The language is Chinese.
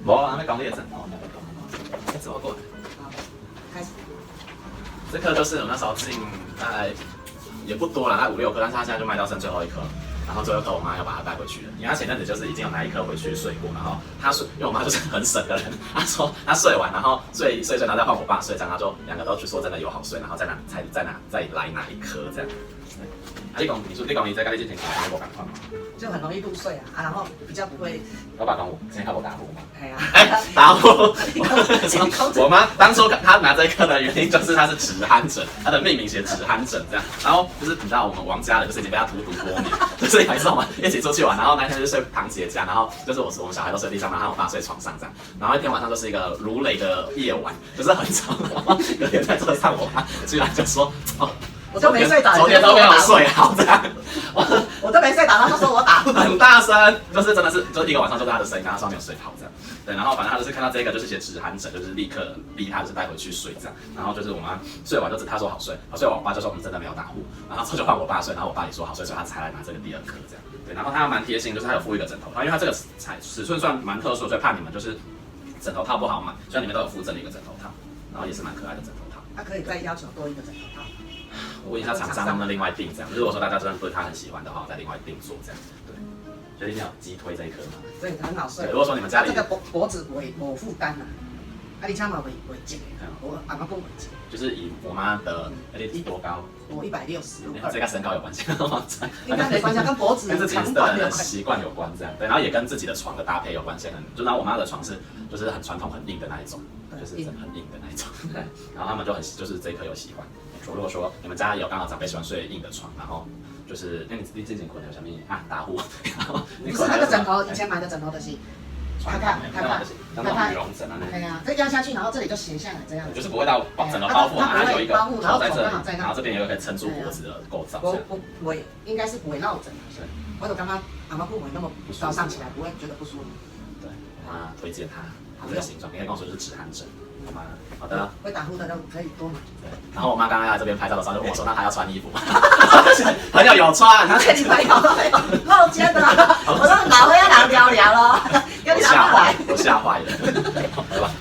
无啊，那讲你的枕头，怎么过来？开始。这颗就是我那时候进大概也不多了，大概5、6颗，但是他现在就卖到剩最后一颗。然后最后一颗我妈要把它带回去了，因为她前阵子就是已经有拿一颗回去睡过，然后她睡，因为我妈就是很省的人，她说她睡完，然后睡，然后再换我爸睡，这样，然后就2个都去说真的有好睡，然后再来拿一颗这样。你讲你在家里之前有无感况吗？就很容易入睡啊，然后比较不会。我爸讲我现在看我打呼吗？打呼。我妈当初她拿这一颗的原因就是她是止鼾疹，她的命名写止鼾疹这样。然后就是你知道我们王家的，就是已经被她荼毒多年，就是有一次我们一起出去玩，然后那天就睡堂姐家，然后就是我们小孩都睡地上，然后我爸睡床上这样。然后一天晚上就是一个如雷的夜晚，就是很长，然后有点在车上，我妈居然就说哦。我就没睡着，昨天都没有睡好这样，我都没睡着，他就说我打呼很大声，就是真的是就一个晚上就是他的声音，然后他说没有睡好这样，对，然后反正他就是看到这个就是写止鼾疹，就是立刻逼他就是带回去睡这样，然后就是我妈睡完他说好睡，睡完我爸就说真的没有打呼，然后之后就换我爸睡，然后我爸也说好睡，所以他才来拿这个第2颗这样，对，然后他蛮贴心，就是他有附一个枕头套，因为他这个尺寸算蛮特殊，所以怕你们就是枕头套不好买，所以里面都有附赠的一个枕头套，然后也是蛮可爱的枕头套。他可以再要求多一个枕头套。我问一下厂商能不能另外订这样，如果说大家真的对他很喜欢的话，再另外订做这样。对，所以一定要击推这一颗嘛。对，很好睡。如果说你们家里这个脖子没负担呐，你家嘛袂紧，我阿妈不袂紧。就是以我妈的，你多高？我160。这跟身高有关系吗？应该没关系，跟脖子跟自己的习惯有关这样。对，然后也跟自己的床的搭配有关系。就拿我妈的床就是很传统很硬的那一种，就是很硬的那一种。对，然后他们就是这一颗有喜欢。如果说你们家有刚好长辈喜欢睡硬的床，然后就是你之前困有什么啊打呼，不是那个枕头，以前买的枕头的是，看，那种羽绒枕啊那。对呀，这压下去，然后这里就斜下来这样。就是不会到整个包覆，它有一个头在这里，然后这边有一个可以撑住脖子的构造。不会，应该是不会落枕。是，我就刚刚阿妈不会那么早上起来不会觉得不舒服。对，我妈推荐它这个形状，你可以跟我说是止鼾枕。我妈好的，会打呼的就可以多买。对，然后我妈刚刚来这边拍照的时候就问我说：“那还要穿衣服吗？”朋友有穿，他你朋友都没有露肩的啦。我说老黑要拿聊聊咯，跟你吓坏了，好吧。